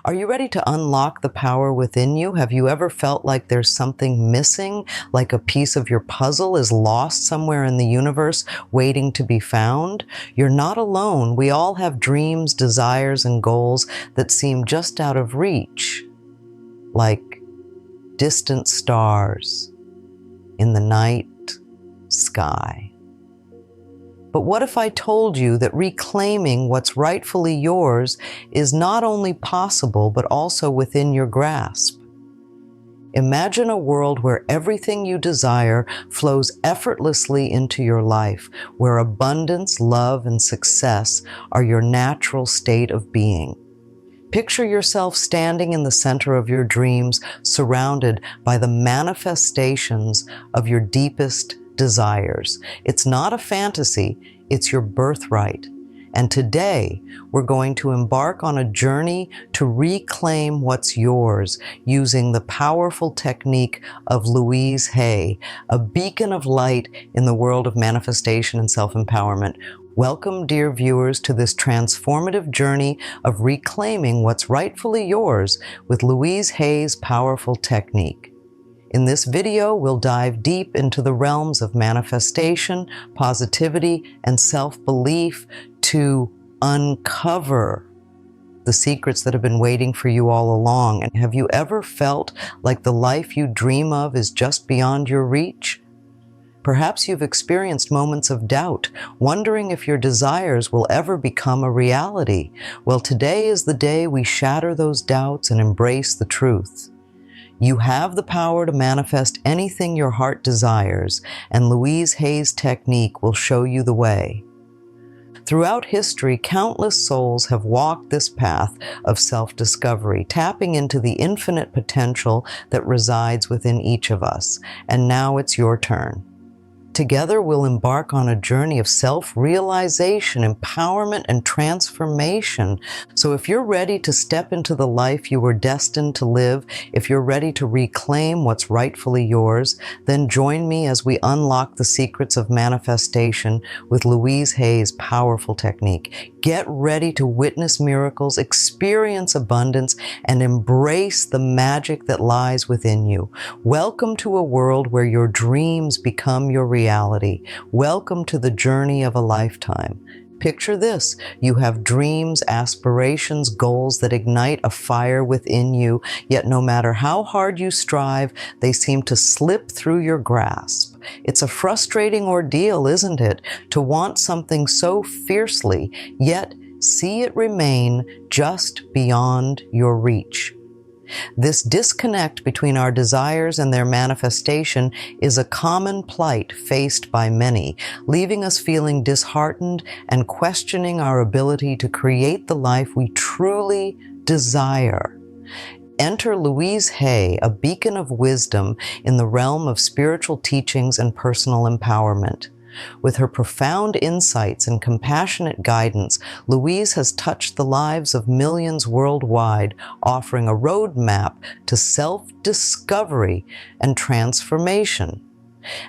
Are you ready to unlock the power within you? Have you ever felt like there's something missing, like a piece of your puzzle is lost somewhere in the universe waiting to be found? You're not alone. We all have dreams, desires, and goals that seem just out of reach, like distant stars in the night sky. But what if I told you that reclaiming what's rightfully yours is not only possible, but also within your grasp? Imagine a world where everything you desire flows effortlessly into your life, where abundance, love, and success are your natural state of being. Picture yourself standing in the center of your dreams, surrounded by the manifestations of your deepest desires. It's not a fantasy, it's your birthright. And today, we're going to embark on a journey to reclaim what's yours using the powerful technique of Louise Hay, a beacon of light in the world of manifestation and self-empowerment. Welcome, dear viewers, to this transformative journey of reclaiming what's rightfully yours with Louise Hay's powerful technique. In this video, we'll dive deep into the realms of manifestation, positivity, and self-belief to uncover the secrets that have been waiting for you all along. And have you ever felt like the life you dream of is just beyond your reach? Perhaps you've experienced moments of doubt, wondering if your desires will ever become a reality. Well, today is the day we shatter those doubts and embrace the truth. You have the power to manifest anything your heart desires, and Louise Hay's technique will show you the way. Throughout history, countless souls have walked this path of self-discovery, tapping into the infinite potential that resides within each of us. And now it's your turn. Together, we'll embark on a journey of self-realization, empowerment, and transformation. So if you're ready to step into the life you were destined to live, if you're ready to reclaim what's rightfully yours, then join me as we unlock the secrets of manifestation with Louise Hay's powerful technique. Get ready to witness miracles, experience abundance, and embrace the magic that lies within you. Welcome to a world where your dreams become your reality. Welcome to the journey of a lifetime. Picture this: you have dreams, aspirations, goals that ignite a fire within you, yet no matter how hard you strive, they seem to slip through your grasp. It's a frustrating ordeal, isn't it, to want something so fiercely, yet see it remain just beyond your reach. This disconnect between our desires and their manifestation is a common plight faced by many, leaving us feeling disheartened and questioning our ability to create the life we truly desire. Enter Louise Hay, a beacon of wisdom in the realm of spiritual teachings and personal empowerment. With her profound insights and compassionate guidance, Louise has touched the lives of millions worldwide, offering a roadmap to self-discovery and transformation.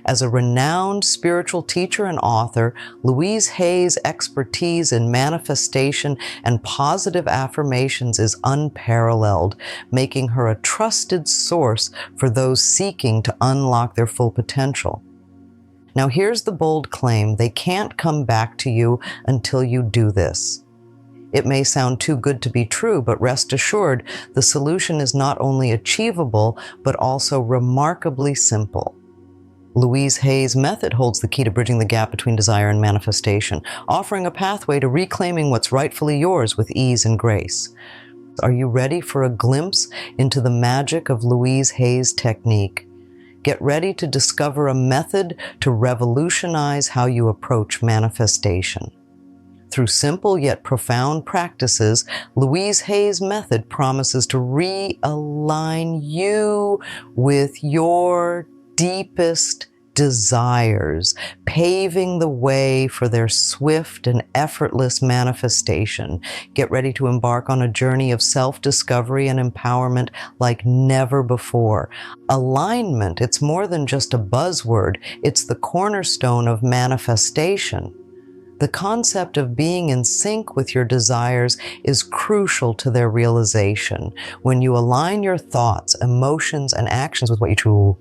As a renowned spiritual teacher and author, Louise Hay's expertise in manifestation and positive affirmations is unparalleled, making her a trusted source for those seeking to unlock their full potential. Now here's the bold claim: they can't come back to you until you do this. It may sound too good to be true, but rest assured, the solution is not only achievable, but also remarkably simple. Louise Hay's method holds the key to bridging the gap between desire and manifestation, offering a pathway to reclaiming what's rightfully yours with ease and grace. Are you ready for a glimpse into the magic of Louise Hay's technique? Get ready to discover a method to revolutionize how you approach manifestation. Through simple yet profound practices, Louise Hay's method promises to realign you with your deepest desires, paving the way for their swift and effortless manifestation. Get ready to embark on a journey of self-discovery and empowerment like never before. Alignment, it's more than just a buzzword. It's the cornerstone of manifestation. The concept of being in sync with your desires is crucial to their realization. When you align your thoughts, emotions, and actions with what you truly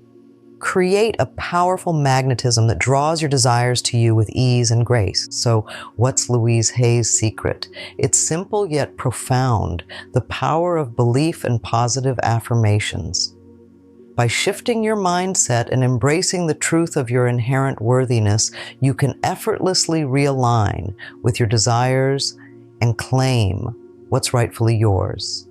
create a powerful magnetism that draws your desires to you with ease and grace. So, what's Louise Hay's secret? It's simple yet profound, the power of belief and positive affirmations. By shifting your mindset and embracing the truth of your inherent worthiness, you can effortlessly realign with your desires and claim what's rightfully yours.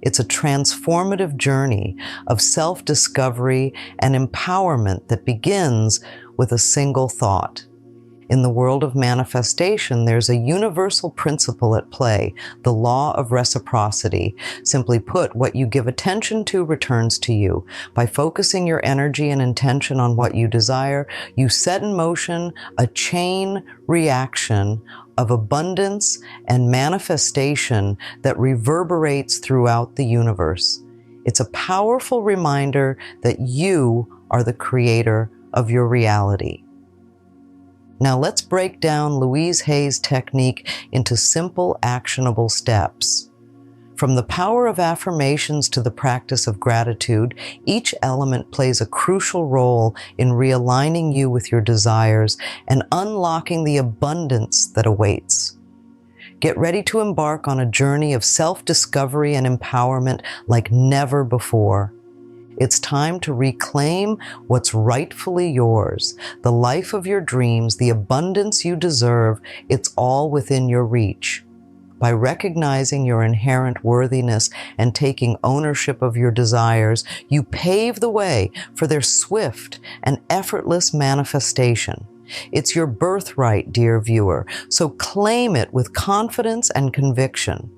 It's a transformative journey of self-discovery and empowerment that begins with a single thought. In the world of manifestation, there's a universal principle at play, the law of reciprocity. Simply put, what you give attention to returns to you. By focusing your energy and intention on what you desire, you set in motion a chain reaction of abundance and manifestation that reverberates throughout the universe. It's a powerful reminder that you are the creator of your reality. Now let's break down Louise Hay's technique into simple, actionable steps. From the power of affirmations to the practice of gratitude, each element plays a crucial role in realigning you with your desires and unlocking the abundance that awaits. Get ready to embark on a journey of self-discovery and empowerment like never before. It's time to reclaim what's rightfully yours, the life of your dreams, the abundance you deserve. It's all within your reach. By recognizing your inherent worthiness and taking ownership of your desires, you pave the way for their swift and effortless manifestation. It's your birthright, dear viewer, so claim it with confidence and conviction.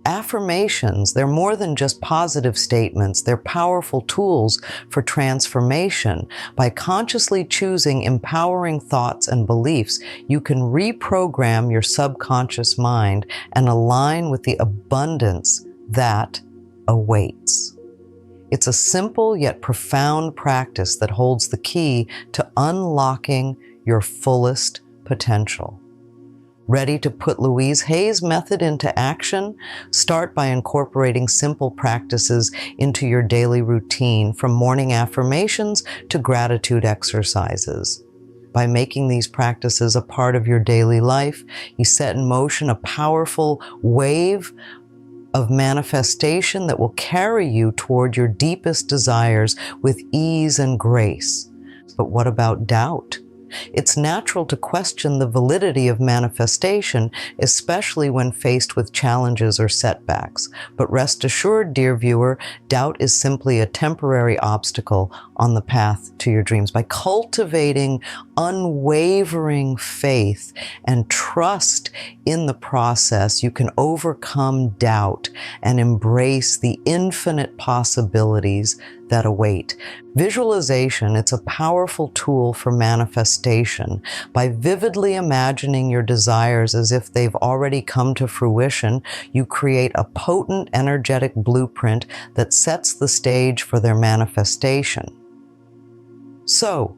Affirmations, they're more than just positive statements. They're powerful tools for transformation. By consciously choosing empowering thoughts and beliefs, you can reprogram your subconscious mind and align with the abundance that awaits. It's a simple yet profound practice that holds the key to unlocking your fullest potential. Ready to put Louise Hay's method into action? Start by incorporating simple practices into your daily routine, from morning affirmations to gratitude exercises. By making these practices a part of your daily life, you set in motion a powerful wave of manifestation that will carry you toward your deepest desires with ease and grace. But what about doubt? It's natural to question the validity of manifestation, especially when faced with challenges or setbacks. But rest assured, dear viewer, doubt is simply a temporary obstacle on the path to your dreams. By cultivating unwavering faith and trust in the process, you can overcome doubt and embrace the infinite possibilities that await. Visualization, it's a powerful tool for manifestation. By vividly imagining your desires as if they've already come to fruition, you create a potent, energetic blueprint that sets the stage for their manifestation. So,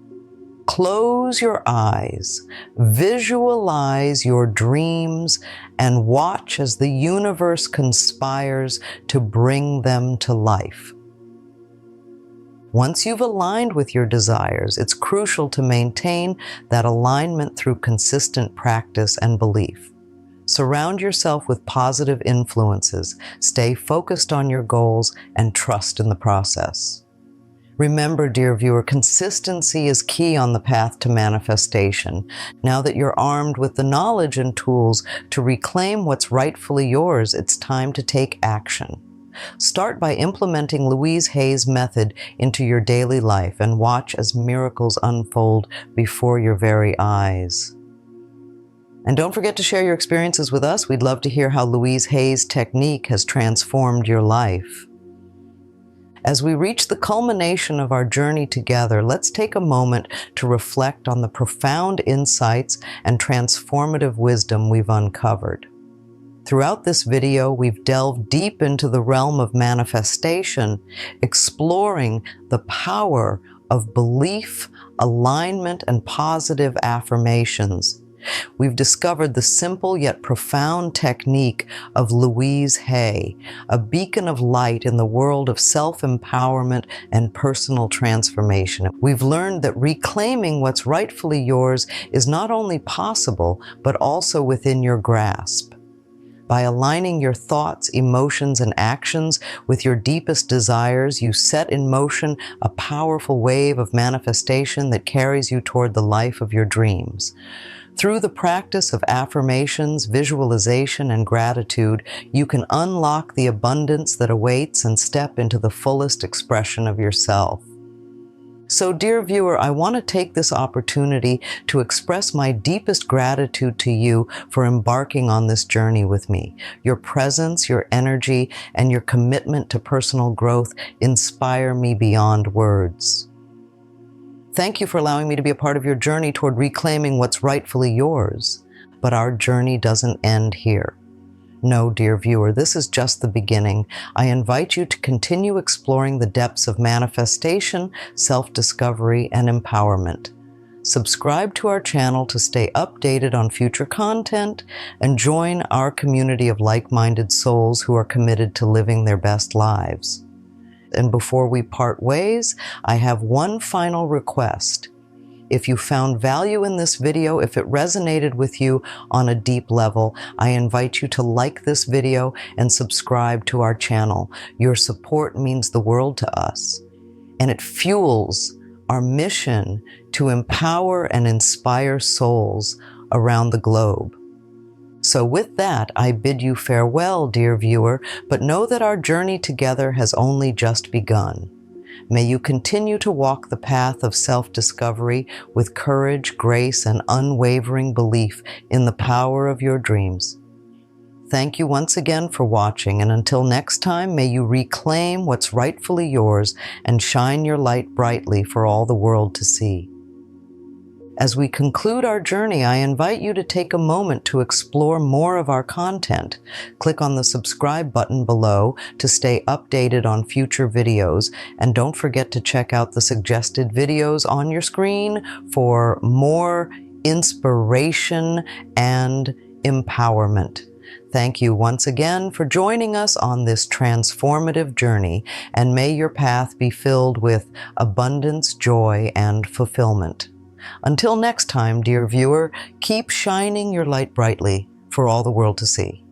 close your eyes, visualize your dreams, and watch as the universe conspires to bring them to life. Once you've aligned with your desires, it's crucial to maintain that alignment through consistent practice and belief. Surround yourself with positive influences, stay focused on your goals, and trust in the process. Remember, dear viewer, consistency is key on the path to manifestation. Now that you're armed with the knowledge and tools to reclaim what's rightfully yours, it's time to take action. Start by implementing Louise Hay's method into your daily life and watch as miracles unfold before your very eyes. And don't forget to share your experiences with us. We'd love to hear how Louise Hay's technique has transformed your life. As we reach the culmination of our journey together, let's take a moment to reflect on the profound insights and transformative wisdom we've uncovered. Throughout this video, we've delved deep into the realm of manifestation, exploring the power of belief, alignment, and positive affirmations. We've discovered the simple yet profound technique of Louise Hay, a beacon of light in the world of self-empowerment and personal transformation. We've learned that reclaiming what's rightfully yours is not only possible, but also within your grasp. By aligning your thoughts, emotions, and actions with your deepest desires, you set in motion a powerful wave of manifestation that carries you toward the life of your dreams. Through the practice of affirmations, visualization, and gratitude, you can unlock the abundance that awaits and step into the fullest expression of yourself. So, dear viewer, I want to take this opportunity to express my deepest gratitude to you for embarking on this journey with me. Your presence, your energy, and your commitment to personal growth inspire me beyond words. Thank you for allowing me to be a part of your journey toward reclaiming what's rightfully yours. But our journey doesn't end here. No, dear viewer, this is just the beginning. I invite you to continue exploring the depths of manifestation, self-discovery, and empowerment. Subscribe to our channel to stay updated on future content and join our community of like-minded souls who are committed to living their best lives. And before we part ways, I have one final request. If you found value in this video, if it resonated with you on a deep level, I invite you to like this video and subscribe to our channel. Your support means the world to us, and it fuels our mission to empower and inspire souls around the globe. So with that, I bid you farewell, dear viewer, but know that our journey together has only just begun. May you continue to walk the path of self-discovery with courage, grace, and unwavering belief in the power of your dreams. Thank you once again for watching, and until next time, may you reclaim what's rightfully yours and shine your light brightly for all the world to see. As we conclude our journey, I invite you to take a moment to explore more of our content. Click on the subscribe button below to stay updated on future videos, and don't forget to check out the suggested videos on your screen for more inspiration and empowerment. Thank you once again for joining us on this transformative journey, and may your path be filled with abundance, joy, and fulfillment. Until next time, dear viewer, keep shining your light brightly for all the world to see.